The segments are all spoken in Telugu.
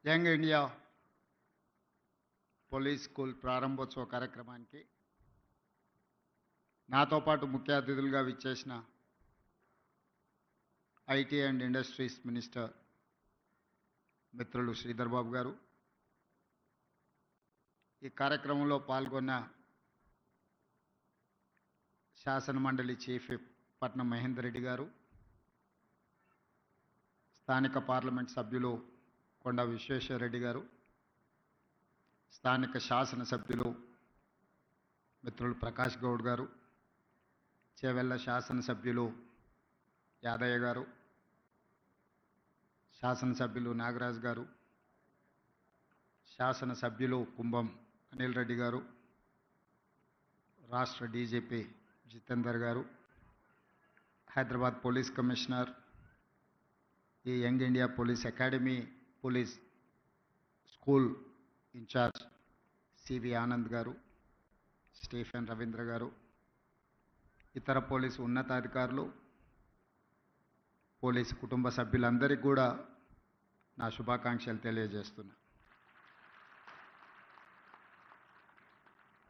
యంగ్ ఇండియా పోలీస్ స్కూల్ ప్రారంభోత్సవ కార్యక్రమానికి నాతో పాటు ముఖ్య అతిథులుగా విచ్చేసిన ఐటీ అండ్ ఇండస్ట్రీస్ మినిస్టర్ మిత్రులు శ్రీధర్ బాబు గారు, ఈ కార్యక్రమంలో పాల్గొన్న శాసన మండలి చీఫ్ విప్ పట్నం మహేందర్ రెడ్డి గారు, స్థానిక పార్లమెంట్ సభ్యులు కొండ విశ్వేశ్వర రెడ్డి గారు, స్థానిక శాసనసభ్యులు మిత్రులు ప్రకాష్ గౌడ్ గారు, చేవెళ్ళ శాసనసభ్యులు యాదయ్య గారు, శాసనసభ్యులు నాగరాజ్ గారు, శాసనసభ్యులు కుంభం అనిల్ రెడ్డి గారు, రాష్ట్ర DGP Jitender garu, Hyderabad police commissioner, ఈ young India police academy police school incharge CV Anand garu, Stephen Ravindra గారు, ఇతర పోలీసు ఉన్నతాధికారులు, పోలీసు కుటుంబ సభ్యులందరికీ కూడా నా శుభాకాంక్షలు తెలియజేస్తున్నా.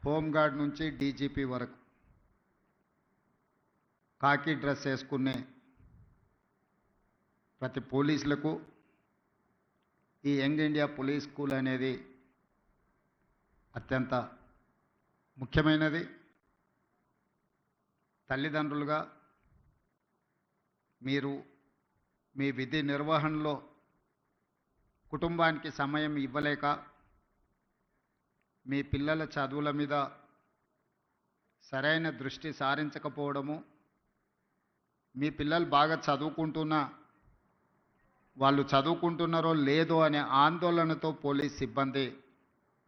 హోంగార్డ్ నుంచి డీజీపీ వరకు కాకి డ్రెస్ వేసుకునే ప్రతి పోలీసులకు ఈ యంగ్ ఇండియా పోలీస్ స్కూల్ అనేది అత్యంత ముఖ్యమైనది. తల్లిదండ్రులుగా మీరు మీ విధి నిర్వహణలో కుటుంబానికి సమయం ఇవ్వలేక మీ పిల్లల చదువుల మీద సరైన దృష్టి సారించకపోవడము, మీ పిల్లలు బాగా చదువుకుంటున్నా వాళ్ళు చదువుకుంటున్నారో లేదో అనే ఆందోళనతో పోలీస్ సిబ్బంది,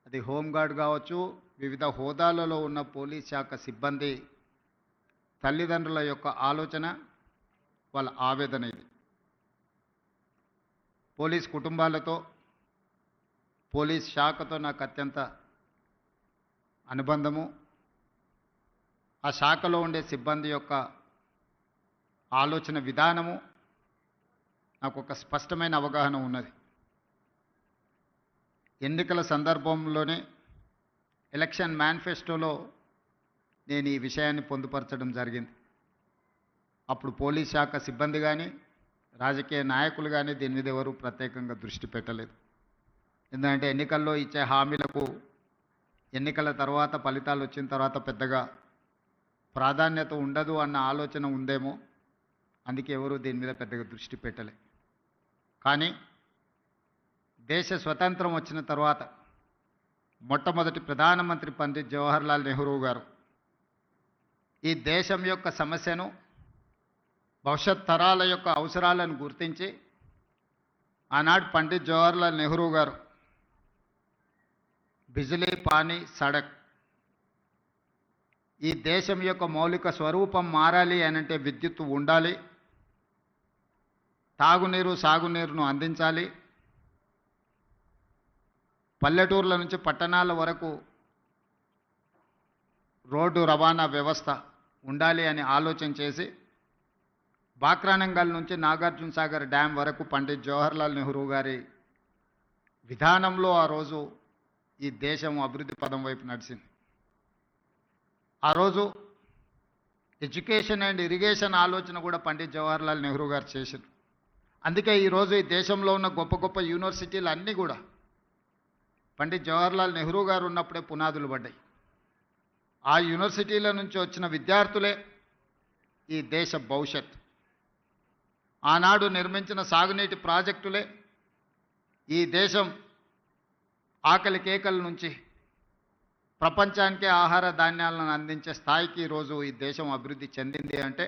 అది హోంగార్డ్ కావచ్చు, వివిధ హోదాలలో ఉన్న పోలీస్ శాఖ సిబ్బంది తల్లిదండ్రుల యొక్క ఆలోచన, వాళ్ళ ఆవేదన ఇది. పోలీస్ కుటుంబాలతో, పోలీస్ శాఖతో నాకు అత్యంత అనుబంధము. ఆ శాఖలో ఉండే సిబ్బంది యొక్క ఆలోచన విధానము నాకు ఒక స్పష్టమైన అవగాహన ఉన్నది. ఎన్నికల సందర్భంలోనే ఎలక్షన్ మేనిఫెస్టోలో నేను ఈ విషయాన్ని పొందుపరచడం జరిగింది. అప్పుడు పోలీస్ శాఖ సిబ్బంది కానీ రాజకీయ నాయకులు కానీ దీని మీద ఎవరు ప్రత్యేకంగా దృష్టి పెట్టలేదు. ఎందుకంటే ఎన్నికల్లో ఇచ్చే హామీలకు ఎన్నికల తర్వాత ఫలితాలు వచ్చిన తర్వాత పెద్దగా ప్రాధాన్యత ఉండదు అన్న ఆలోచన ఉందేమో, అందుకే ఎవరు దీని మీద పెద్దగా దృష్టి పెట్టలే. కానీ దేశ స్వతంత్రం వచ్చిన తర్వాత మొట్టమొదటి ప్రధానమంత్రి పండిత్ జవహర్లాల్ నెహ్రూ గారు ఈ దేశం యొక్క సమస్యను, భవిష్యత్ తరాల యొక్క అవసరాలను గుర్తించి ఆనాడు పండిత్ జవహర్లాల్ నెహ్రూ గారు బిజిలీ పానీ సడక్, ఈ దేశం యొక్క మౌలిక స్వరూపం మారాలి అనంటే విద్యుత్తు ఉండాలి, తాగునీరు సాగునీరును అందించాలి, పల్లెటూర్ల నుంచి పట్టణాల వరకు రోడ్డు రవాణా వ్యవస్థ ఉండాలి అని ఆలోచన చేసి బాక్రానంగల్ నుంచి నాగార్జున సాగర్ డ్యామ్ వరకు పండిత్ జవహర్లాల్ నెహ్రూ గారి విధానంలో ఆ రోజు ఈ దేశం అభివృద్ధి పదం వైపు నడిచింది. ఆ రోజు ఎడ్యుకేషన్ అండ్ ఇరిగేషన్ ఆలోచన కూడా పండిత్ జవహర్లాల్ నెహ్రూ గారు చేశారు. అందుకే ఈరోజు ఈ దేశంలో ఉన్న గొప్ప గొప్ప యూనివర్సిటీలు అన్నీ కూడా పండిత్ జవహర్లాల్ నెహ్రూ గారు ఉన్నప్పుడే పునాదులు పడ్డాయి. ఆ యూనివర్సిటీల నుంచి వచ్చిన విద్యార్థులే ఈ దేశ భవిష్యత్. ఆనాడు నిర్మించిన సాగునీటి ప్రాజెక్టులే ఈ దేశం ఆకలి కేకల నుంచి ప్రపంచానికే ఆహార ధాన్యాలను అందించే స్థాయికి ఈరోజు ఈ దేశం అభివృద్ధి చెందింది అంటే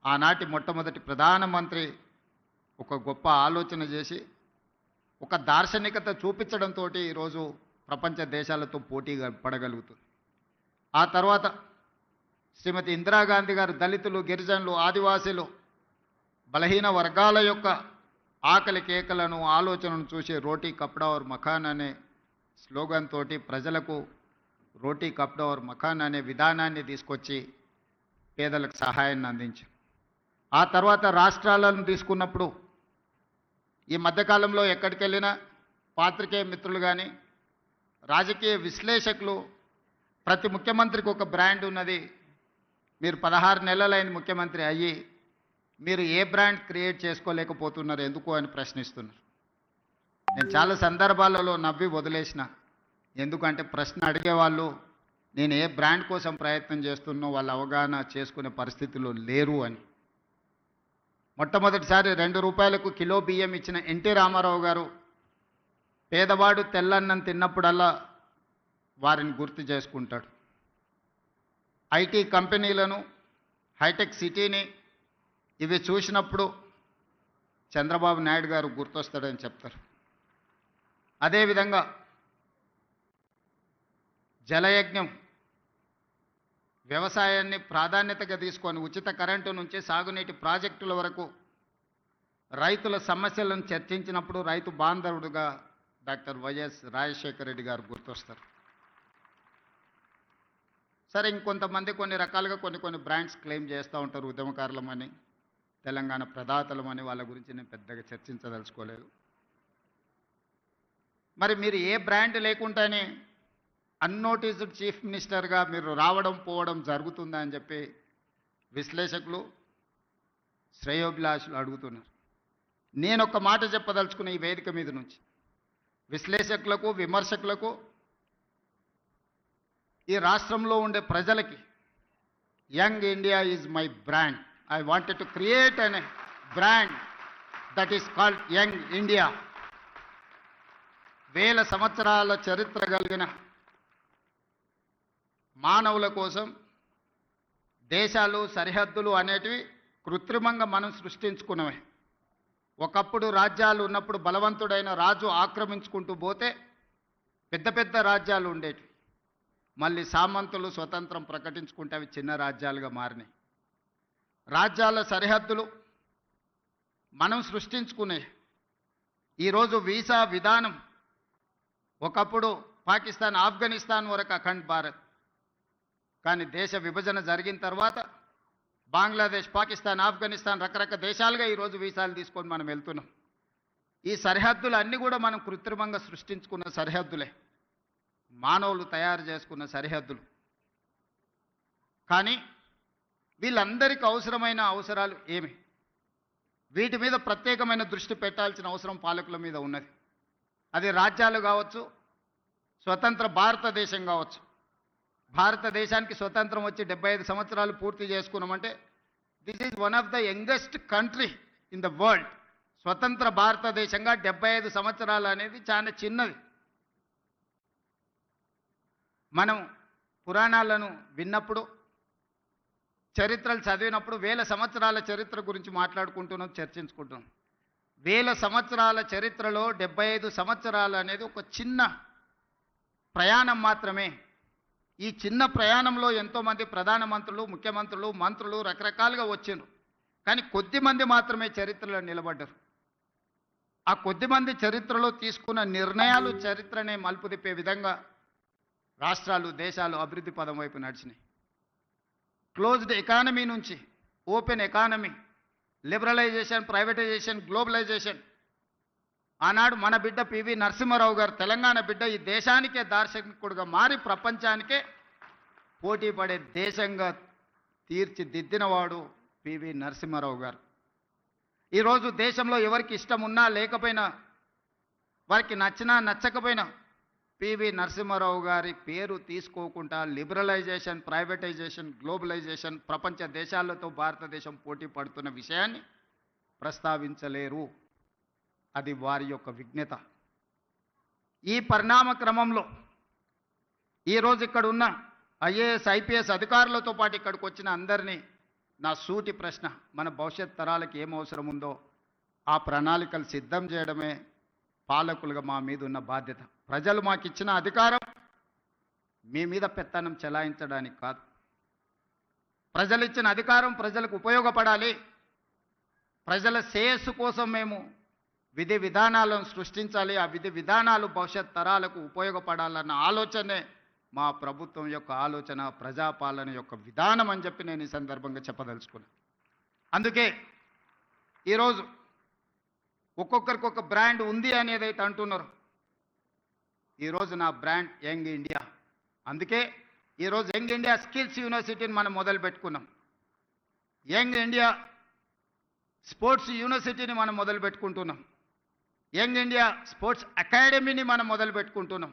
ఆనాటి మొట్టమొదటి ప్రధానమంత్రి ఒక గొప్ప ఆలోచన చేసి ఒక దార్శనికత చూపించడంతో ఈరోజు ప్రపంచ దేశాలతో పోటీ పడగలుగుతుంది. ఆ తర్వాత శ్రీమతి ఇందిరాగాంధీ గారు దళితులు, గిరిజనులు, ఆదివాసీలు, బలహీన వర్గాల యొక్క ఆకలి కేకలను, ఆలోచనను చూసి రోటీ కప్డా ఔర్ మకాన్ అనే స్లోగన్ తోటి ప్రజలకు రోటీ కప్డా ఔర్ మకాన్ అనే విధానాన్ని తీసుకొచ్చి పేదలకు సహాయాన్ని అందించారు. ఆ తర్వాత రాష్ట్రాలను తీసుకున్నప్పుడు ఈ మధ్యకాలంలో ఎక్కడికి వెళ్ళినా పాత్రికేయ మిత్రులు కానీ రాజకీయ విశ్లేషకులు ప్రతి ముఖ్యమంత్రికి ఒక బ్రాండ్ ఉన్నది. మీరు 16 నెలలైన ముఖ్యమంత్రి అయ్యి మీరు ఏ బ్రాండ్ క్రియేట్ చేసుకోలేకపోతున్నారు ఎందుకు అని ప్రశ్నిస్తున్నారు. నేను చాలా సందర్భాలలో నవ్వి వదిలేసిన. ఎందుకంటే ప్రశ్న అడిగేవాళ్ళు నేను ఏ బ్రాండ్ కోసం ప్రయత్నం చేస్తున్నో వాళ్ళు అవగాహన చేసుకునే పరిస్థితుల్లో లేరు అని. మొట్టమొదటిసారి 2 రూపాయలకు కిలో బియ్యం ఇచ్చిన ఎన్టీ రామారావు గారు పేదవాడు తెల్లన్నం తిన్నప్పుడల్లా వారిని గుర్తు చేసుకుంటాడు. ఐటీ కంపెనీలను, హైటెక్ సిటీని ఇవి చూసినప్పుడు చంద్రబాబు నాయుడు గారు గుర్తొస్తాడని చెప్తారు. అదేవిధంగా జలయజ్ఞం వ్యవసాయాన్ని ప్రాధాన్యతగా తీసుకొని ఉచిత కరెంటు నుంచి సాగునీటి ప్రాజెక్టుల వరకు రైతుల సమస్యలను చర్చించినప్పుడు రైతు బాంధవుడుగా డాక్టర్ వైఎస్ రాజశేఖర రెడ్డి గారు గుర్తొస్తారు. సరే, ఇంకొంతమంది కొన్ని రకాలుగా కొన్ని బ్రాండ్స్ క్లెయిమ్ చేస్తూ ఉంటారు. ఉద్యమకారులమని, తెలంగాణ ప్రదాతలమని. వాళ్ళ గురించి నేను పెద్దగా చర్చించదలుచుకోలేదు. మరి మీరు ఏ బ్రాండ్ లేకుండానే అన్నోటీస్డ్ చీఫ్ మినిస్టర్గా మీరు రావడం పోవడం జరుగుతుందా అని చెప్పి విశ్లేషకులు, శ్రేయోభిలాషులు అడుగుతున్నారు. నేను ఒక మాట చెప్పదలుచుకున్న ఈ వేదిక మీద నుంచి విశ్లేషకులకు, విమర్శకులకు, ఈ రాష్ట్రంలో ఉండే ప్రజలకి, young India is my brand. I wanted to create an brand that is called young India. 1000 సంవత్సరాల చరిత్ర కలిగిన మానవుల కోసం దేశాలు, సరిహద్దులు అనేటివి కృత్రిమంగా మనం సృష్టించుకున్నవే. ఒకప్పుడు రాజ్యాలు ఉన్నప్పుడు బలవంతుడైన రాజు ఆక్రమించుకుంటూ పోతే పెద్ద పెద్ద రాజ్యాలు ఉండేటివి. మళ్ళీ సామంతులు స్వతంత్రం ప్రకటించుకుంటే అవి చిన్న రాజ్యాలుగా మారినాయి. రాజ్యాల సరిహద్దులు మనం సృష్టించుకునే. ఈరోజు వీసా విధానం ఒకప్పుడు పాకిస్తాన్, ఆఫ్ఘనిస్తాన్ వరకు అఖండ్ భారత్. కానీ దేశ విభజన జరిగిన తర్వాత బంగ్లాదేశ్, పాకిస్తాన్, ఆఫ్ఘనిస్తాన్ రకరకాల దేశాలుగా ఈరోజు వీసాలు తీసుకొని మనం వెళ్తున్నాం. ఈ సరిహద్దులు అన్నీ కూడా మనం కృత్రిమంగా సృష్టించుకున్న సరిహద్దులే, మానవులు తయారు చేసుకున్న సరిహద్దులు. కానీ వీళ్ళందరికీ అవసరమైన అవసరాలు ఏమి? వీటి మీద ప్రత్యేకమైన దృష్టి పెట్టాల్సిన అవసరం పాలకుల మీద ఉన్నది. అది రాజ్యాలు కావచ్చు, స్వతంత్ర భారతదేశం కావచ్చు. భారతదేశానికి స్వతంత్రం వచ్చి 75 సంవత్సరాలు పూర్తి చేసుకున్నామంటే this is one of the youngest country in the world. స్వతంత్ర భారతదేశంగా 75 సంవత్సరాలు అనేది చాలా చిన్నది. మనం పురాణాలను విన్నప్పుడు, చరిత్రలు చదివినప్పుడు 1000 సంవత్సరాల చరిత్ర గురించి మాట్లాడుకుంటున్నాం, చర్చించుకుంటున్నాం. 1000 సంవత్సరాల చరిత్రలో 75 సంవత్సరాలు అనేది ఒక చిన్న ప్రయాణం మాత్రమే. ఈ చిన్న ప్రయాణంలో ఎంతోమంది ప్రధానమంత్రులు, ముఖ్యమంత్రులు, మంత్రులు రకరకాలుగా వచ్చిండ్రు. కానీ కొద్దిమంది మాత్రమే చరిత్రలో నిలబడ్డారు. ఆ కొద్దిమంది చరిత్రలో తీసుకున్న నిర్ణయాలు చరిత్రనే మలుపు తిప్పే విధంగా రాష్ట్రాలు, దేశాలు అభివృద్ధి పదం వైపు నడిచినాయి. క్లోజ్డ్ ఎకానమీ నుంచి open economy, liberalisation, privatisation, globalisation. ఆనాడు మన బిడ్డ పివి నరసింహారావు గారు, తెలంగాణ బిడ్డ, ఈ దేశానికే దార్శనికుడుగా మారి ప్రపంచానికే పోటీ పడే దేశంగా తీర్చిదిద్దినవాడు పివి నరసింహారావు గారు. ఈరోజు దేశంలో ఎవరికి ఇష్టం ఉన్నా లేకపోయినా, వారికి నచ్చినా నచ్చకపోయినా పివి నరసింహారావు గారి పేరు తీసుకోకుండా లిబరలైజేషన్, ప్రైవేటైజేషన్, గ్లోబలైజేషన్, ప్రపంచ దేశాలతో భారతదేశం పోటీ పడుతున్న విషయాన్ని ప్రస్తావించలేరు. అది వారి యొక్క విజ్ఞత. ఈ పరిణామ క్రమంలో ఈరోజు ఇక్కడ ఉన్న ఐఏఎస్, ఐపీఎస్ అధికారులతో పాటు ఇక్కడికి వచ్చిన అందరినీ నా సూటి ప్రశ్న, మన భవిష్యత్ తరాలకు ఏం అవసరం ఉందో ఆ ప్రణాళికలు సిద్ధం చేయడమే పాలకులుగా మా మీద ఉన్న బాధ్యత. ప్రజలు మాకు ఇచ్చిన అధికారం మీ మీద పెత్తనం చెలాయించడానికి కాదు. ప్రజలు ఇచ్చిన అధికారం ప్రజలకు ఉపయోగపడాలి. ప్రజల శ్రేయస్సు కోసం మేము విధి విధానాలను సృష్టించాలి. ఆ విధి విధానాలు భవిష్యత్ తరాలకు ఉపయోగపడాలన్న ఆలోచనే మా ప్రభుత్వం యొక్క ఆలోచన, ప్రజాపాలన యొక్క విధానం అని చెప్పి నేను ఈ సందర్భంగా చెప్పదలుచుకున్నాను. అందుకే ఈరోజు ఒక్కొక్కరికి ఒక బ్రాండ్ ఉంది అనేది అయితే అంటున్నారు. ఈరోజు నా బ్రాండ్ యంగ్ ఇండియా. అందుకే ఈరోజు యంగ్ ఇండియా స్కిల్స్ యూనివర్సిటీని మనం మొదలు పెట్టుకున్నాం. యంగ్ ఇండియా స్పోర్ట్స్ యూనివర్సిటీని మనం మొదలు పెట్టుకుంటున్నాం. యంగ్ ఇండియా స్పోర్ట్స్ అకాడమీని మనం మొదలు పెట్టుకుంటున్నాం.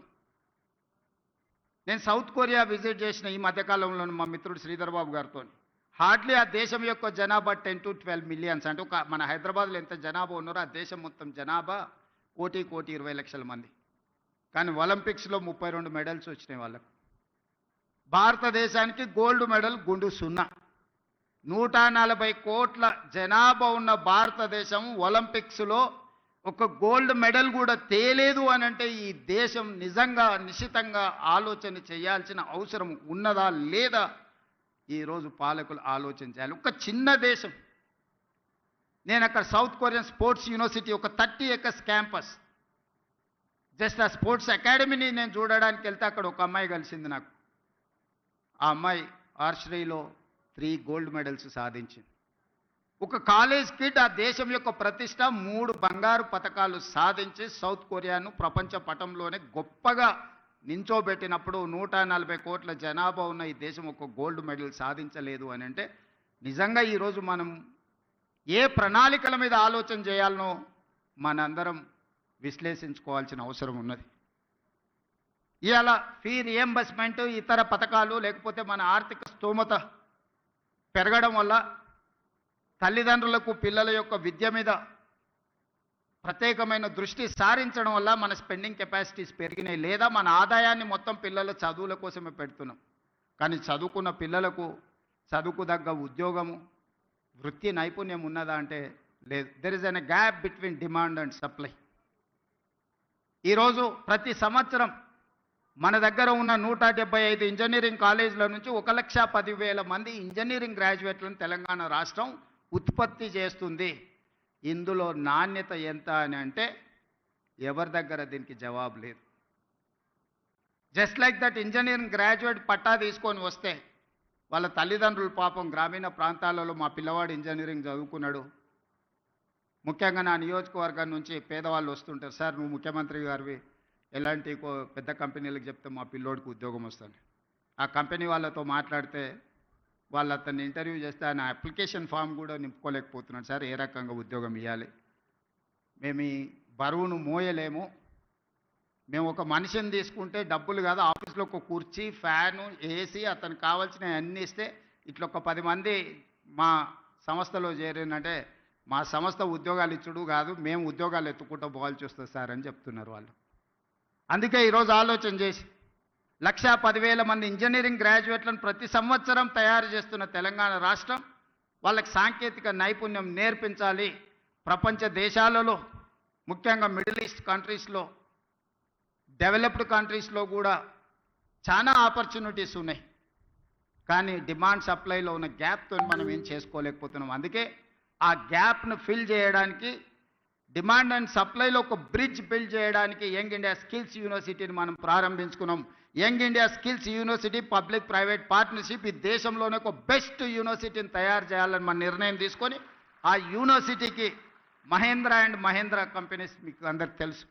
నేను సౌత్ కొరియా విజిట్ చేసిన ఈ మధ్యకాలంలో మా మిత్రుడు శ్రీధర్ బాబు గారితో. హార్డ్లీ ఆ దేశం యొక్క జనాభా 10 to 12 మిలియన్స్. అంటే ఒక మన హైదరాబాద్లో ఎంత జనాభా ఉన్నారో ఆ దేశం మొత్తం జనాభా 1,20,00,000 మంది. కానీ ఒలింపిక్స్లో 32 మెడల్స్ వచ్చినాయి వాళ్ళకు. భారతదేశానికి గోల్డ్ మెడల్ గుండు 0. 140 కోట్ల జనాభా ఉన్న భారతదేశం ఒలింపిక్స్లో ఒక గోల్డ్ మెడల్ కూడా తేలేదు అని అంటే ఈ దేశం నిజంగా నిశితంగా ఆలోచన చేయాల్సిన అవసరం ఉన్నదా లేదా ఈరోజు పాలకులు ఆలోచన చేయాలి. ఒక చిన్న దేశం. నేను అక్కడ సౌత్ కొరియన్ స్పోర్ట్స్ యూనివర్సిటీ ఒక 30 acres క్యాంపస్, జస్ట్ ఆ స్పోర్ట్స్ అకాడమీని నేను చూడడానికి వెళ్తే అక్కడ ఒక అమ్మాయి కలిసింది నాకు. ఆ అమ్మాయి ఆర్చరీలో 3 గోల్డ్ మెడల్స్ సాధించింది. ఒక కాలేజ్ కిడ్ ఆ దేశం యొక్క ప్రతిష్ట 3 బంగారు పతకాలు సాధించి సౌత్ కొరియాను ప్రపంచ పటంలోనే గొప్పగా నించోబెట్టినప్పుడు 140 కోట్ల జనాభా ఉన్న ఈ దేశం ఒక గోల్డ్ మెడల్ సాధించలేదు అని అంటే నిజంగా ఈరోజు మనం ఏ ప్రణాళికల మీద ఆలోచన చేయాలనో మనందరం విశ్లేషించుకోవాల్సిన అవసరం ఉన్నది. ఇవాళ ఫీ రియంబర్స్మెంట్, ఇతర పథకాలు, లేకపోతే మన ఆర్థిక స్తోమత పెరగడం వల్ల తల్లిదండ్రులకు పిల్లల యొక్క విద్య మీద ప్రత్యేకమైన దృష్టి సారించడం వల్ల మన స్పెండింగ్ కెపాసిటీస్ పెరిగినాయి. లేదా మన ఆదాయాన్ని మొత్తం పిల్లల చదువుల కోసమే పెడుతున్నాం. కానీ చదువుకున్న పిల్లలకు చదువుకు తగ్గ ఉద్యోగము, వృత్తి నైపుణ్యం ఉన్నదా అంటే లేదు. There is an gap between demand and supply. ఈరోజు ప్రతి సంవత్సరం మన దగ్గర ఉన్న 175 ఇంజనీరింగ్ కాలేజీల నుంచి 1,10,000 మంది ఇంజనీరింగ్ గ్రాడ్యుయేట్లను తెలంగాణ రాష్ట్రం ఉత్పత్తి చేస్తుంది. ఇందులో నాణ్యత ఎంత అని అంటే ఎవరి దగ్గర దీనికి జవాబు లేదు. Just like that engineering graduate పట్టా తీసుకొని వస్తే వాళ్ళ తల్లిదండ్రులు పాపం గ్రామీణ ప్రాంతాలలో మా పిల్లవాడు ఇంజనీరింగ్ చదువుకున్నాడు. ముఖ్యంగా నా నియోజకవర్గం నుంచి పేదవాళ్ళు వస్తుంటారు, సార్ నువ్వు ముఖ్యమంత్రి గారివి ఎలాంటి పెద్ద కంపెనీలకు చెప్తే మా పిల్లోడికి ఉద్యోగం వస్తుంది. ఆ కంపెనీ వాళ్ళతో మాట్లాడితే వాళ్ళు అతన్ని ఇంటర్వ్యూ చేస్తే ఆయన అప్లికేషన్ ఫామ్ కూడా నింపుకోలేకపోతున్నాడు, సార్ ఏ రకంగా ఉద్యోగం ఇవ్వాలి, మేము ఈ బరువును మోయలేము, మేము ఒక మనిషిని తీసుకుంటే డబ్బులు కాదు, ఆఫీస్లో ఒక కుర్చీ, ఫ్యాను, ఏసీ, అతనికి కావాల్సినవి అన్నీ ఇస్తే ఇట్లా ఒక 10 మంది మా సంస్థలో చేరినంటే మా సంస్థ ఉద్యోగాలు ఇచ్చుడు కాదు, మేము ఉద్యోగాలు ఎత్తుకుంటూ పోవాల్సి వస్తుంది సార్ అని చెప్తున్నారు వాళ్ళు. అందుకే ఈరోజు ఆలోచన చేసి 1,10,000 మంది ఇంజనీరింగ్ గ్రాడ్యుయేట్లను ప్రతి సంవత్సరం తయారు చేస్తున్న తెలంగాణ రాష్ట్రం వాళ్ళకి సాంకేతిక నైపుణ్యం నేర్పించాలి. ప్రపంచ దేశాలలో ముఖ్యంగా మిడిల్ ఈస్ట్ కంట్రీస్లో, డెవలప్డ్ కంట్రీస్లో కూడా చాలా ఆపర్చునిటీస్ ఉన్నాయి. కానీ డిమాండ్ సప్లైలో ఉన్న గ్యాప్తో మనం ఏం చేసుకోలేకపోతున్నాం. అందుకే ఆ గ్యాప్ను ఫిల్ చేయడానికి, డిమాండ్ అండ్ సప్లైలో ఒక బ్రిడ్జ్ బిల్డ్ చేయడానికి యంగ్ ఇండియా స్కిల్స్ యూనివర్సిటీని మనం ప్రారంభించుకున్నాం. Young India skills university public private partnership ఈ దేశంలోనే ఒక బెస్ట్ యూనివర్సిటీని తయారు చేయాలని మన నిర్ణయం తీసుకొని ఆ యూనివర్సిటీకి మహేంద్ర అండ్ మహేంద్ర కంపెనీస్ మీకు అందరికి తెలుసు.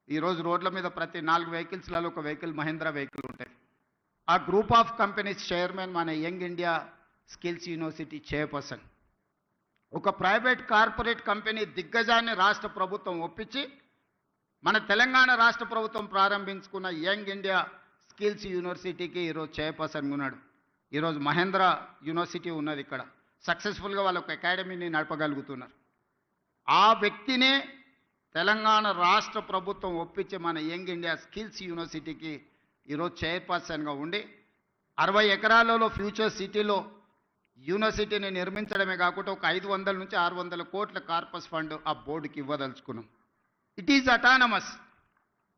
ఈరోజు రోడ్ల మీద ప్రతి 4 వెహికల్స్లలో ఒక వెహికల్ మహేంద్ర వెహికల్ ఉంటాయి. ఆ గ్రూప్ ఆఫ్ కంపెనీస్ చైర్మన్ మన young India skills university chairperson. ఒక ప్రైవేట్ కార్పొరేట్ కంపెనీ దిగ్గజాన్ని రాష్ట్ర ప్రభుత్వం ఒప్పించి మన తెలంగాణ రాష్ట్ర ప్రభుత్వం ప్రారంభించుకున్న యంగ్ ఇండియా స్కిల్స్ యూనివర్సిటీకి ఈరోజు చైర్పర్సన్గా ఉన్నాడు. ఈరోజు మహేంద్ర యూనివర్సిటీ ఉన్నది ఇక్కడ. సక్సెస్ఫుల్గా వాళ్ళు ఒక అకాడమీని నడపగలుగుతున్నారు. ఆ వ్యక్తినే తెలంగాణ రాష్ట్ర ప్రభుత్వం ఒప్పించి మన యంగ్ ఇండియా స్కిల్స్ యూనివర్సిటీకి ఈరోజు చైర్పర్సన్గా ఉండి 60 ఎకరాలలో ఫ్యూచర్ సిటీలో యూనివర్సిటీని నిర్మించడమే కాకుండా ఒక 500 నుంచి 600 కోట్ల కార్పస్ ఫండ్ ఆ బోర్డుకి ఇవ్వదలుచుకున్నాం. It is autonomous.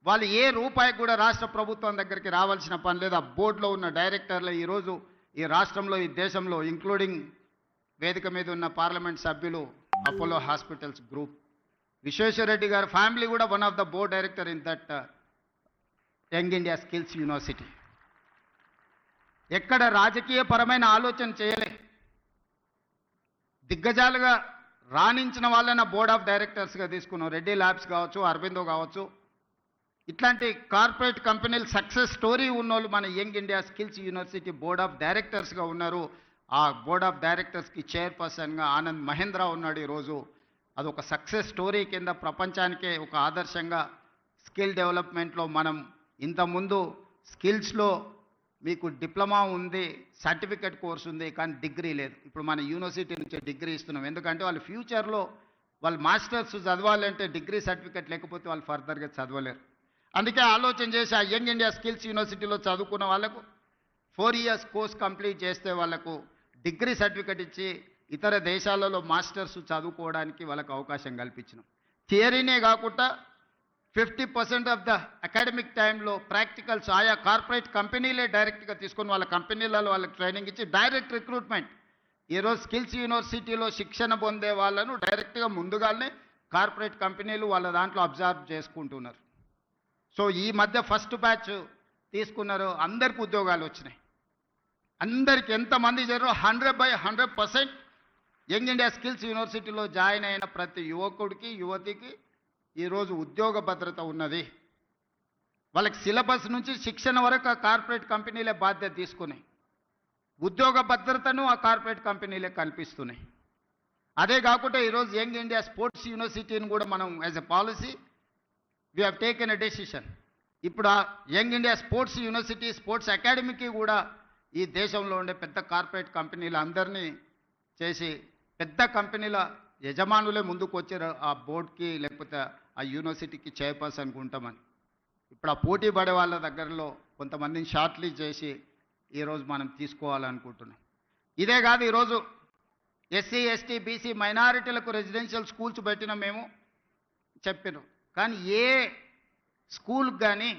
వాళ్ళు ఏ రూపాయి కూడా రాష్ట్ర ప్రభుత్వం దగ్గరికి రావాల్సిన పని లేదు. ఆ బోర్డులో ఉన్న డైరెక్టర్లు ఈరోజు ఈ రాష్ట్రంలో, ఈ దేశంలో, ఇంక్లూడింగ్ వేదిక మీద ఉన్న పార్లమెంట్ సభ్యులు, అపోలో హాస్పిటల్స్ గ్రూప్, విశ్వేశ్వరరెడ్డి గారి ఫ్యామిలీ కూడా one of the board director in that young India skills university. ఎక్కడ రాజకీయ పరమైన ఆలోచన చేయలే. దిగ్గజాలుగా రాణించిన వాళ్ళని బోర్డ్ ఆఫ్ డైరెక్టర్స్గా తీసుకున్నాం. రెడ్డి ల్యాబ్స్ కావచ్చు, అరబిందో కావచ్చు, ఇట్లాంటి కార్పొరేట్ కంపెనీలు సక్సెస్ స్టోరీ ఉన్నోళ్ళు మన young India skills university board of డైరెక్టర్స్గా ఉన్నారు. ఆ బోర్డ్ ఆఫ్ డైరెక్టర్స్కి చైర్పర్సన్గా ఆనంద్ మహేంద్ర ఉన్నాడు. ఈరోజు అదొక సక్సెస్ స్టోరీ కింద ప్రపంచానికే ఒక ఆదర్శంగా స్కిల్ డెవలప్మెంట్లో మనం ఇంతకుముందు స్కిల్స్లో మీకు డిప్లొమా ఉంది, సర్టిఫికెట్ కోర్స్ ఉంది, కానీ డిగ్రీ లేదు. ఇప్పుడు మన యూనివర్సిటీ నుంచి డిగ్రీ ఇస్తున్నాం. ఎందుకంటే వాళ్ళు ఫ్యూచర్లో వాళ్ళు మాస్టర్స్ చదవాలంటే డిగ్రీ సర్టిఫికెట్ లేకపోతే వాళ్ళు ఫర్దర్గా చదవలేరు. అందుకే ఆలోచన చేసి ఆ యంగ్ ఇండియా స్కిల్స్ యూనివర్సిటీలో చదువుకున్న వాళ్ళకు 4 years కోర్స్ కంప్లీట్ చేస్తే వాళ్ళకు డిగ్రీ సర్టిఫికెట్ ఇచ్చి ఇతర దేశాలలో మాస్టర్స్ చదువుకోవడానికి వాళ్ళకు అవకాశం కల్పించినాం. థియరీనే కాకుండా 50% ఆఫ్ ద అకాడమిక్ టైంలో ప్రాక్టికల్స్ ఆయా కార్పొరేట్ కంపెనీలే డైరెక్ట్గా తీసుకొని వాళ్ళ కంపెనీలలో వాళ్ళకి ట్రైనింగ్ ఇచ్చి డైరెక్ట్ రిక్రూట్మెంట్. ఈరోజు స్కిల్స్ యూనివర్సిటీలో శిక్షణ పొందే వాళ్ళను డైరెక్ట్గా ముందుగానే కార్పొరేట్ కంపెనీలు వాళ్ళ దాంట్లో అబ్జర్వ్ చేసుకుంటున్నారు. సో ఈ మధ్య ఫస్ట్ బ్యాచ్ తీసుకున్నారు, అందరికి ఉద్యోగాలు వచ్చినాయి. అందరికి ఎంతమంది చేరారో 100% యంగ్ ఇండియా స్కిల్స్ యూనివర్సిటీలో జాయిన్ అయిన ప్రతి యువకుడికి యువతికి ఈరోజు ఉద్యోగ భద్రత ఉన్నది. వాళ్ళకి సిలబస్ నుంచి శిక్షణ వరకు ఆ కార్పొరేట్ కంపెనీలే బాధ్యత తీసుకున్నాయి. ఉద్యోగ భద్రతను ఆ కార్పొరేట్ కంపెనీలే కల్పిస్తున్నాయి. అదే కాకుండా ఈరోజు యంగ్ ఇండియా స్పోర్ట్స్ యూనివర్సిటీని కూడా మనం as a policy we have taken a decision. ఇప్పుడు ఆ young India sports university sports అకాడమీకి కూడా ఈ దేశంలో ఉండే పెద్ద కార్పొరేట్ కంపెనీలు అందరినీ చేసి పెద్ద కంపెనీల యజమానులే ముందుకు వచ్చారు ఆ బోర్డుకి లేకపోతే ఆ యూనివర్సిటీకి చైర్పర్సన్కి ఉంటామని. ఇప్పుడు ఆ పోటీ పడే వాళ్ళ దగ్గరలో కొంతమందిని షార్ట్ లిస్ట్ చేసి ఈరోజు మనం తీసుకోవాలనుకుంటున్నాం. ఇదే కాదు, ఈరోజు ఎస్సీ ఎస్టీ బీసీ మైనారిటీలకు రెసిడెన్షియల్ స్కూల్స్ పెట్టిన మేము చెప్పినాం. కానీ ఏ స్కూల్కి కానీ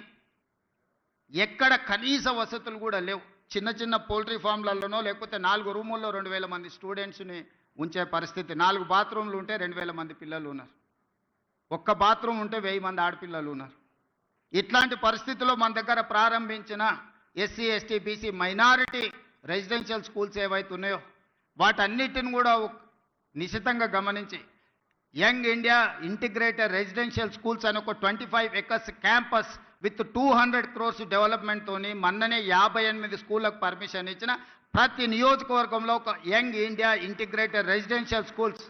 ఎక్కడ కనీస వసతులు కూడా లేవు. చిన్న చిన్న పౌల్ట్రీ ఫామ్లలోనో లేకపోతే 4 రూముల్లో 2000 మంది స్టూడెంట్స్ని ఉంచే పరిస్థితి. 4 బాత్రూమ్లు ఉంటే 2000 మంది పిల్లలు ఉన్నారు. ఒక్క బాత్రూమ్ ఉంటే 1000 మంది ఆడపిల్లలు ఉన్నారు. ఇట్లాంటి పరిస్థితుల్లో మన దగ్గర ప్రారంభించిన SC ST BC minority residential schools ఏవైతే ఉన్నాయో వాటన్నిటిని కూడా నిశితంగా గమనించి young India integrated residential schools అని ఒక 25 acres క్యాంపస్ విత్ 200 crores డెవలప్మెంట్తోని మొన్ననే 58 స్కూళ్ళకు పర్మిషన్ ఇచ్చిన ప్రతి నియోజకవర్గంలో ఒక young India integrated residential schools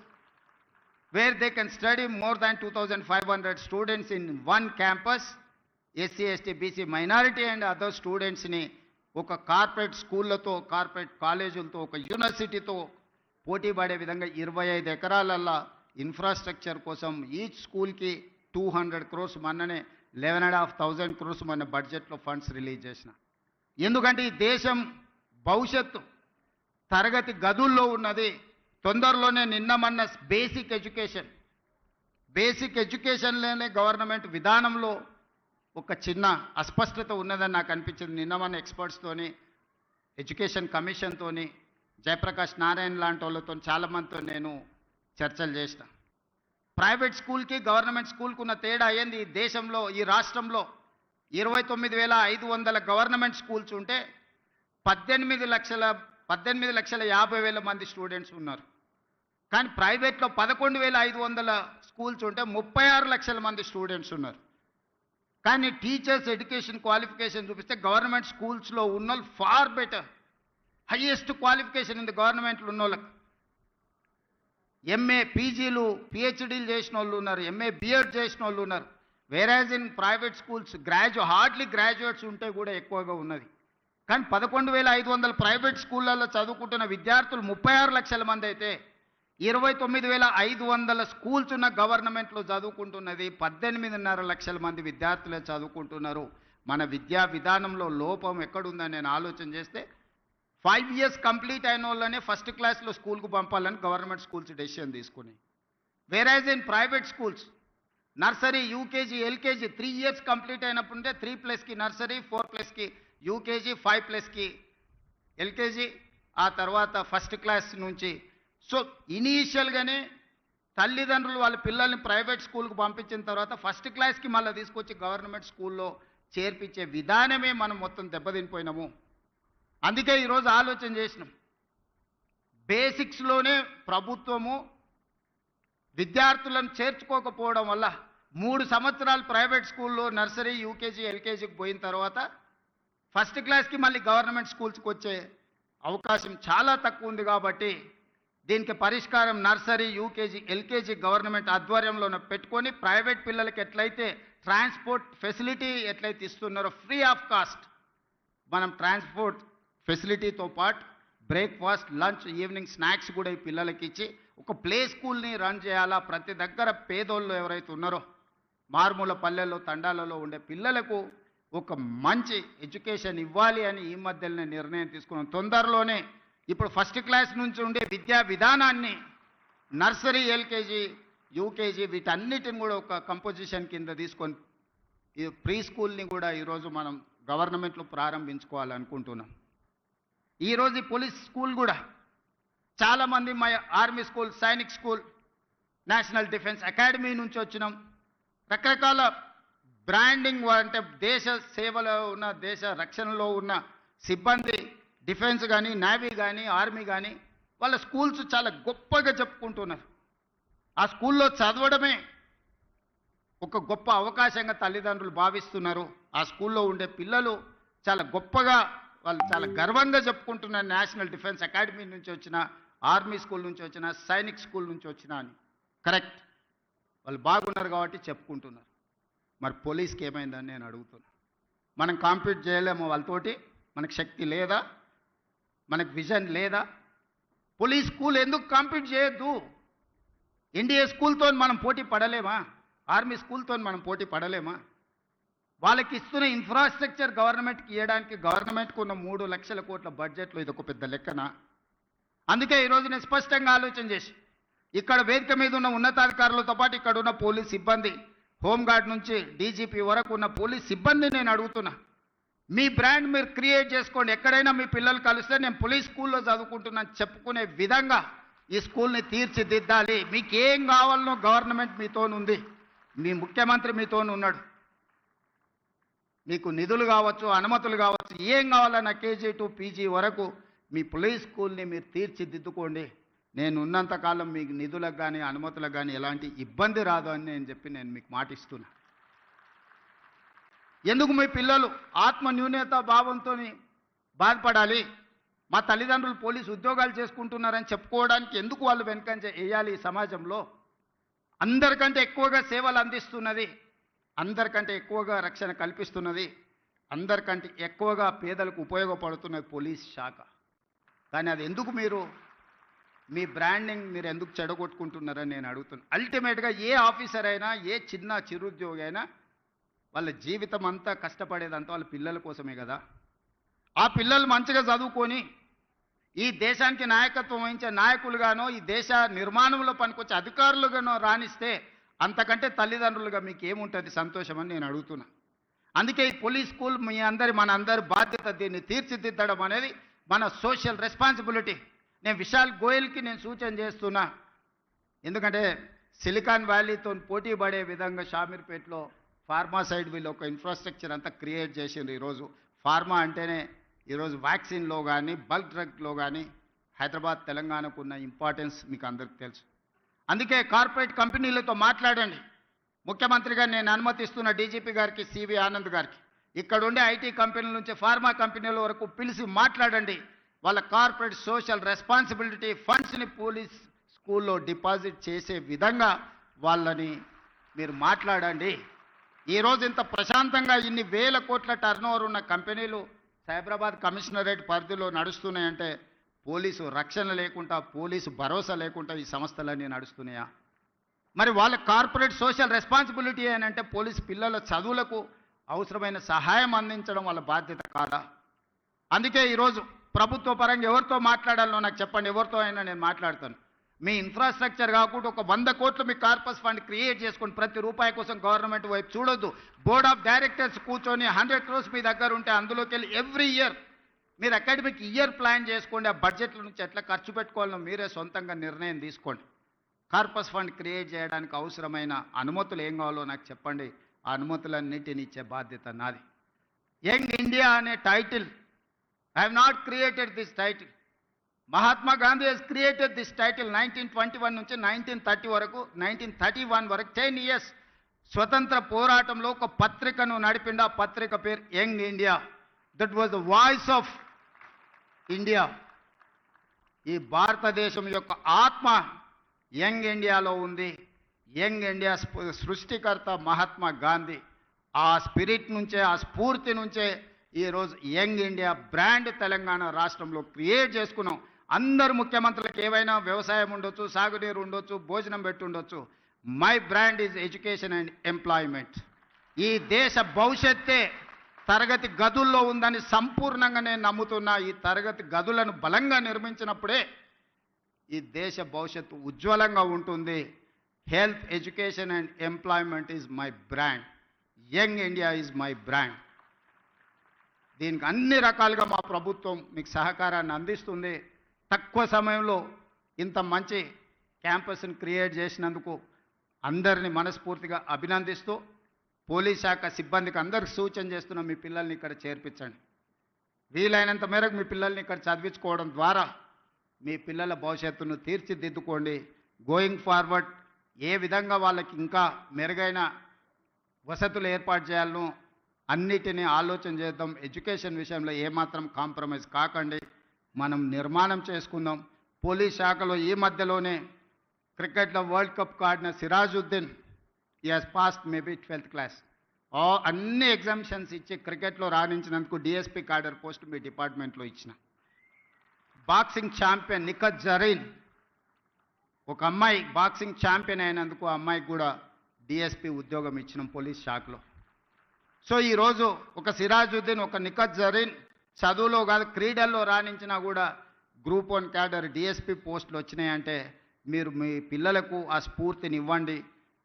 where they can study more than 2500 students in one campus. SC ST BC minority and other స్టూడెంట్స్ని ఒక కార్పొరేట్ స్కూళ్ళతో కార్పొరేట్ కాలేజీలతో ఒక యూనివర్సిటీతో పోటీ పడే విధంగా 25 ఎకరాలల్లో ఇన్ఫ్రాస్ట్రక్చర్ కోసం ఈచ్ స్కూల్కి 200 crores మొన్ననే 11,500 crores మన బడ్జెట్లో ఫండ్స్ రిలీజ్ చేసిన. ఎందుకంటే ఈ దేశం భవిష్యత్తు తరగతి గదుల్లో ఉన్నది. తొందరలోనే నిన్నమన్న బేసిక్ ఎడ్యుకేషన్లోనే గవర్నమెంట్ విధానంలో ఒక చిన్న అస్పష్టత ఉన్నదని నాకు అనిపించింది. నిన్నమన్న ఎక్స్పర్ట్స్తోని ఎడ్యుకేషన్ కమిషన్తోని జయప్రకాష్ నారాయణ లాంటి వాళ్ళతో చాలామందితో నేను చర్చలు చేసిన. ప్రైవేట్ స్కూల్కి గవర్నమెంట్ స్కూల్కి ఉన్న తేడా ఏంది? ఈ దేశంలో ఈ రాష్ట్రంలో 29,500 గవర్నమెంట్ స్కూల్స్ ఉంటే 18,50,000 మంది స్టూడెంట్స్ ఉన్నారు. కానీ ప్రైవేట్లో 11,500 స్కూల్స్ ఉంటే 36 లక్షల మంది స్టూడెంట్స్ ఉన్నారు. కానీ టీచర్స్ ఎడ్యుకేషన్ క్వాలిఫికేషన్ చూపిస్తే గవర్నమెంట్ స్కూల్స్లో ఉన్న వాళ్ళు far better, highest qualification in the గవర్నమెంట్లో ఉన్న వాళ్ళకి ఎంఏ పీజీలు పిహెచ్డీలు చేసిన వాళ్ళు ఉన్నారు, ఎంఏ బిఎడ్ చేసిన వాళ్ళు ఉన్నారు. వేరాజ్ in private schools hardly graduates ఉంటే కూడా ఎక్కువగా ఉన్నది. కానీ 11,500 ప్రైవేట్ స్కూళ్ళల్లో చదువుకుంటున్న విద్యార్థులు 36 లక్షల మంది అయితే 29,500 స్కూల్స్ ఉన్న గవర్నమెంట్లో చదువుకుంటున్నది 18.5 లక్షల మంది విద్యార్థులే చదువుకుంటున్నారు. మన విద్యా విధానంలో లోపం ఎక్కడుందని నేను ఆలోచన చేస్తే 5 years కంప్లీట్ అయిన వాళ్ళనే ఫస్ట్ క్లాస్లో స్కూల్కు పంపాలని గవర్నమెంట్ స్కూల్స్ డెసిషన్ తీసుకున్నాయి. Whereas in private schools nursery UKG LKG 3 years complete అయినప్పుడుంటే 3+కి నర్సరీ, 4+కి యూకేజీ, 5+కి ఎల్కేజీ, ఆ తర్వాత ఫస్ట్ క్లాస్ నుంచి. సో ఇనీషియల్గానే తల్లిదండ్రులు వాళ్ళ పిల్లల్ని ప్రైవేట్ స్కూల్కి పంపించిన తర్వాత ఫస్ట్ క్లాస్కి మళ్ళీ తీసుకొచ్చి గవర్నమెంట్ స్కూల్లో చేర్పించే విధానమే మనం మొత్తం దెబ్బతినిపోయినాము. అందుకే ఈరోజు ఆలోచన చేసినాం, బేసిక్స్లోనే ప్రభుత్వము విద్యార్థులను చేర్చుకోకపోవడం వల్ల 3 సంవత్సరాలు ప్రైవేట్ స్కూల్లో నర్సరీ యూకేజీ ఎల్కేజీకి పోయిన తర్వాత ఫస్ట్ క్లాస్కి మళ్ళీ గవర్నమెంట్ స్కూల్స్కి వచ్చే అవకాశం చాలా తక్కువ ఉంది. కాబట్టి దీనికి పరిష్కారం నర్సరీ యూకేజీ ఎల్కేజీ గవర్నమెంట్ ఆధ్వర్యంలో పెట్టుకొని ప్రైవేట్ పిల్లలకి ఎట్లయితే ట్రాన్స్పోర్ట్ ఫెసిలిటీ ఎట్లయితే ఇస్తున్నారో ఫ్రీ ఆఫ్ కాస్ట్ మనం ట్రాన్స్పోర్ట్ ఫెసిలిటీతో పాటు బ్రేక్ఫాస్ట్ లంచ్ ఈవినింగ్ స్నాక్స్ కూడా ఈ పిల్లలకి ఇచ్చి ఒక ప్లే స్కూల్ని రన్ చేయాలా. ప్రతి దగ్గర పేదోళ్ళు ఎవరైతే ఉన్నారో మారుమూల పల్లెల్లో తండాలలో ఉండే పిల్లలకు ఒక మంచి ఎడ్యుకేషన్ ఇవ్వాలి అని ఈ మధ్యలోనే నిర్ణయం తీసుకున్నాం. తొందరలోనే ఇప్పుడు ఫస్ట్ క్లాస్ నుంచి ఉండే విద్యా విధానాన్ని నర్సరీ ఎల్కేజీ యూకేజీ వీటన్నిటిని కూడా ఒక కంపోజిషన్ కింద తీసుకొని ఈ ప్రీ స్కూల్ని కూడా ఈరోజు మనం గవర్నమెంట్లో ప్రారంభించుకోవాలనుకుంటున్నాం. ఈరోజు ఈ పోలీస్ స్కూల్ కూడా చాలామంది మా army school, Sainik school, national defence academy నుంచి వచ్చినాం. రకరకాల బ్రాండింగ్ అంటే దేశ సేవలో ఉన్న దేశ రక్షణలో ఉన్న సిబ్బంది డిఫెన్స్ కానీ నేవీ కానీ ఆర్మీ కానీ వాళ్ళ స్కూల్స్ చాలా గొప్పగా చెప్పుకుంటున్నారు. ఆ స్కూల్లో చదవడమే ఒక గొప్ప అవకాశంగా తల్లిదండ్రులు భావిస్తున్నారు. ఆ స్కూల్లో ఉండే పిల్లలు చాలా గొప్పగా వాళ్ళు చాలా గర్వంగా చెప్పుకుంటున్నారు. నేషనల్ డిఫెన్స్ అకాడమీ నుంచి వచ్చిన, ఆర్మీ స్కూల్ నుంచి వచ్చిన, సైనిక్ స్కూల్ నుంచి వచ్చిన అని. కరెక్ట్, వాళ్ళు బాగున్నారు కాబట్టి చెప్పుకుంటున్నారు. మరి పోలీస్కి ఏమైందని నేను అడుగుతున్నా. మనం కాంపీట్ చేయలేము వాళ్ళతోటి? మనకు శక్తి లేదా? మనకు విజన్ లేదా? పోలీస్ స్కూల్ ఎందుకు కాంపీట్ చేయొద్దు? ఎన్డీఏ స్కూల్తో మనం పోటీ పడలేమా? ఆర్మీ స్కూల్తో మనం పోటీ పడలేమా? వాళ్ళకి ఇస్తున్న ఇన్ఫ్రాస్ట్రక్చర్ గవర్నమెంట్కి ఇవ్వడానికి గవర్నమెంట్కి ఉన్న 3 లక్షల కోట్ల బడ్జెట్లో ఇది ఒక పెద్ద లెక్కన. అందుకే ఈరోజు నేను స్పష్టంగా ఆలోచన చేసి ఇక్కడ వేదిక మీద ఉన్న ఉన్నతాధికారులతో పాటు ఇక్కడ ఉన్న పోలీస్ సిబ్బంది, హోంగార్డ్ నుంచి డీజీపీ వరకు ఉన్న పోలీస్ సిబ్బంది నేను అడుగుతున్నా, మీ బ్రాండ్ మీరు క్రియేట్ చేసుకోండి. ఎక్కడైనా మీ పిల్లలు కలిస్తే నేను పోలీస్ స్కూల్లో చదువుకుంటున్నాను చెప్పుకునే విధంగా ఈ స్కూల్ని తీర్చిదిద్దాలి. మీకు ఏం కావాలనో గవర్నమెంట్ మీతోనుంది, మీ ముఖ్యమంత్రి మీతోనున్నాడు. మీకు నిధులు కావచ్చు, అనుమతులు కావచ్చు, ఏం కావాలన్నా కేజీ టు పీజీ వరకు మీ పోలీస్ స్కూల్ని మీరు తీర్చిదిద్దుకోండి. నేను ఉన్నంతకాలం మీకు నిధులకు కానీ అనుమతులకు కానీ ఎలాంటి ఇబ్బంది రాదు అని నేను మీకు మాటిస్తున్నా. ఎందుకు మీ పిల్లలు ఆత్మ న్యూనత భావంతో బాధపడాలి? మా తల్లిదండ్రులు పోలీసు ఉద్యోగాలు చేసుకుంటున్నారని చెప్పుకోవడానికి ఎందుకు వాళ్ళు వెనుకంజ వేయాలి? ఈ సమాజంలో అందరికంటే ఎక్కువగా సేవలు అందిస్తున్నది, అందరికంటే ఎక్కువగా రక్షణ కల్పిస్తున్నది, అందరికంటే ఎక్కువగా పేదలకు ఉపయోగపడుతున్నది పోలీస్ శాఖ. కానీ అది ఎందుకు మీరు మీ బ్రాండింగ్ మీరు ఎందుకు చెడగొట్టుకుంటున్నారని నేను అడుగుతున్నాను. అల్టిమేట్గా ఏ ఆఫీసర్ అయినా, ఏ చిన్న చిరుద్యోగి అయినా వాళ్ళ జీవితం అంతా కష్టపడేదంతా వాళ్ళ పిల్లల కోసమే కదా. ఆ పిల్లలు మంచిగా చదువుకొని ఈ దేశానికి నాయకత్వం వహించే నాయకులుగానో, ఈ దేశ నిర్మాణంలో పనికొచ్చే అధికారులుగానో రాణిస్తే అంతకంటే తల్లిదండ్రులుగా మీకు ఏముంటుంది సంతోషం అని నేను అడుగుతున్నా. అందుకే ఈ పోలీస్ స్కూల్ మన అందరి బాధ్యత. దీన్ని తీర్చిదిద్దడం అనేది మన సోషల్ రెస్పాన్సిబిలిటీ. నేను విశాల్ గోయల్కి నేను సూచన చేస్తున్నా. ఎందుకంటే సిలికాన్ వ్యాలీతో పోటీ పడే విధంగా షామీర్పేటలో ఫార్మా సైడ్ వీళ్ళు ఒక ఇన్ఫ్రాస్ట్రక్చర్ అంతా క్రియేట్ చేసిండ్రు. ఈరోజు ఫార్మా అంటేనే ఈరోజు వ్యాక్సిన్లో కానీ బల్క్ డ్రగ్లో కానీ హైదరాబాద్ తెలంగాణకు ఉన్న ఇంపార్టెన్స్ మీకు అందరికీ తెలుసు. అందుకే కార్పొరేట్ కంపెనీలతో మాట్లాడండి. ముఖ్యమంత్రిగా నేను అనుమతిస్తున్న డీజీపీ గారికి, సివి ఆనంద్ గారికి, ఇక్కడ ఉండే ఐటీ కంపెనీల నుంచి ఫార్మా కంపెనీల వరకు పిలిచి మాట్లాడండి. వాళ్ళ కార్పొరేట్ సోషల్ రెస్పాన్సిబిలిటీ ఫండ్స్ని పోలీస్ స్కూల్లో డిపాజిట్ చేసే విధంగా వాళ్ళని మీరు మాట్లాడండి. ఈరోజు ఇంత ప్రశాంతంగా ఇన్ని వేల కోట్ల టర్నోవర్ ఉన్న కంపెనీలు సైబరాబాద్ కమిషనరేట్ పరిధిలో నడుస్తున్నాయంటే పోలీసు రక్షణ లేకుండా, పోలీసు భరోసా లేకుండా ఈ సంస్థలన్నీ నడుస్తున్నాయా? మరి వాళ్ళ కార్పొరేట్ సోషల్ రెస్పాన్సిబిలిటీ అంటే పోలీసు పిల్లల చదువులకు అవసరమైన సహాయం అందించడం వాళ్ళ బాధ్యత కాదా? అందుకే ఈరోజు ప్రభుత్వ పరంగా ఎవరితో మాట్లాడాలో నాకు చెప్పండి, ఎవరితో అయినా నేను మాట్లాడతాను. మీ ఇన్ఫ్రాస్ట్రక్చర్ కాకుండా ఒక 100 కోట్లు మీ కార్పస్ ఫండ్ క్రియేట్ చేసుకొని ప్రతి రూపాయి కోసం గవర్నమెంట్ వైపు చూడొద్దు. బోర్డ్ ఆఫ్ డైరెక్టర్స్ కూర్చొని 100 crores మీ దగ్గర ఉంటే అందులోకి వెళ్ళి ఎవ్రీ ఇయర్ మీరు అకాడమిక్ ఇయర్ ప్లాన్ చేసుకోండి. ఆ బడ్జెట్ల నుంచి ఎట్లా ఖర్చు పెట్టుకోవాలో మీరే సొంతంగా నిర్ణయం తీసుకోండి. కార్పస్ ఫండ్ క్రియేట్ చేయడానికి అవసరమైన అనుమతులు ఏం కావాలో నాకు చెప్పండి. ఆ అనుమతులన్నిటిని ఇచ్చే బాధ్యత నాది. యంగ్ ఇండియా అనే title, I have not created this title. Mahatma Gandhi has created this title 1921 నుంచి 1930 వరకు, 1931 వరకు 10 years స్వతంత్ర పోరాటంలో ఒక పత్రికను నడిపిండు. ఆ పత్రిక పేరు young India. That was the voice of India. ఈ భారతదేశం యొక్క ఆత్మ యంగ్ ఇండియాలో ఉంది. యంగ్ ఇండియా సృష్టికర్త మహాత్మా గాంధీ. ఆ స్పిరిట్ నుంచే, ఆ స్ఫూర్తి నుంచే ఈరోజు యంగ్ ఇండియా బ్రాండ్ తెలంగాణ రాష్ట్రంలో క్రియేట్ చేసుకున్నాం. అందరు ముఖ్యమంత్రులకు ఏవైనా వ్యవసాయం ఉండొచ్చు, సాగునీరు ఉండొచ్చు, భోజనం పెట్టి ఉండొచ్చు. My brand is education and employment. ఈ దేశ భవిష్యత్తే తరగతి గదుల్లో ఉందని సంపూర్ణంగా నేను నమ్ముతున్నా. ఈ తరగతి గదులను బలంగా నిర్మించినప్పుడే ఈ దేశ భవిష్యత్తు ఉజ్వలంగా ఉంటుంది. Health, education and employment is my brand. Young India is my brand. దీనికి అన్ని రకాలుగా మా ప్రభుత్వం మీకు సహకారాన్ని అందిస్తుంది. తక్కువ సమయంలో ఇంత మంచి క్యాంపస్ని క్రియేట్ చేసినందుకు అందరినీ మనస్ఫూర్తిగా అభినందిస్తూ, పోలీస్ శాఖ సిబ్బందికి అందరికి సూచన చేస్తున్నాం, మీ పిల్లల్ని ఇక్కడ చేర్పించండి. వీలైనంత మేరకు మీ పిల్లల్ని ఇక్కడ చదివించుకోవడం ద్వారా మీ పిల్లల భవిష్యత్తును తీర్చిదిద్దుకోండి. గోయింగ్ ఫార్వర్డ్ ఏ విధంగా వాళ్ళకి ఇంకా మెరుగైన వసతులు ఏర్పాటు చేయాలనో అన్నిటినీ ఆలోచన చేద్దాం. ఎడ్యుకేషన్ విషయంలో ఏమాత్రం కాంప్రమైజ్ కాకండి. మనం నిర్మాణం చేసుకుందాం. పోలీస్ శాఖలో ఈ మధ్యలోనే క్రికెట్లో వరల్డ్ కప్ ఆడిన సిరాజుద్దీన్ ఈ has passed maybe 12th class. అన్ని ఎగ్జామిషన్స్ ఇచ్చి క్రికెట్లో రాణించినందుకు డిఎస్పీ క్యాడర్ పోస్ట్ మీ డిపార్ట్మెంట్లో ఇచ్చిన. బాక్సింగ్ ఛాంపియన్ నిఖత్ జరీన్, ఒక అమ్మాయి బాక్సింగ్ ఛాంపియన్ అయినందుకు ఆ అమ్మాయికి కూడా డిఎస్పీ ఉద్యోగం ఇచ్చినాం పోలీస్ శాఖలో. సో ఈరోజు ఒక సిరాజుద్దీన్, ఒక నిఖత్ జరీన్ చదువులో కాదు క్రీడల్లో రాణించినా కూడా గ్రూప్ 1 క్యాడర్ డిఎస్పీ పోస్టులు వచ్చినాయంటే మీరు మీ పిల్లలకు ఆ స్ఫూర్తిని ఇవ్వండి.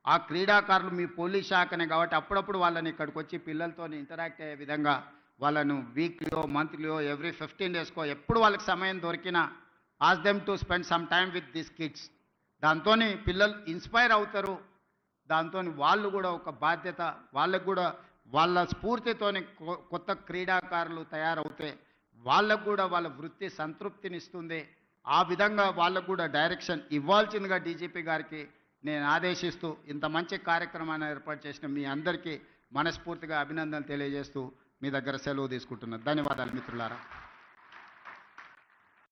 ఆ క్రీడాకారులు మీ పోలీస్ శాఖనే కాబట్టి అప్పుడప్పుడు వాళ్ళని ఇక్కడికి వచ్చి పిల్లలతో ఇంటరాక్ట్ అయ్యే విధంగా వాళ్ళను వీక్లీయో, మంత్లీయో, ఎవ్రీ 15 డేస్కో ఎప్పుడు వాళ్ళకి సమయం దొరికినా ask them to spend some time with this kids. దాంతో పిల్లలు ఇన్స్పైర్ అవుతారు. దాంతో వాళ్ళు కూడా ఒక బాధ్యత, వాళ్ళకు కూడా వాళ్ళ స్ఫూర్తితోని కొత్త క్రీడాకారులు తయారవుతే వాళ్ళకు కూడా వాళ్ళ వృత్తి సంతృప్తినిస్తుంది. ఆ విధంగా వాళ్ళకు కూడా డైరెక్షన్ ఇవ్వాల్సిందిగా డీజీపీ గారికి నేను ఆదేశిస్తూ ఇంత మంచి కార్యక్రమాన్ని ఏర్పాటు చేసిన మీ అందరికీ మనస్ఫూర్తిగా అభినందనలు తెలియజేస్తూ మీ దగ్గర సెలవు తీసుకుంటున్నాను. ధన్యవాదాలు మిత్రులారా.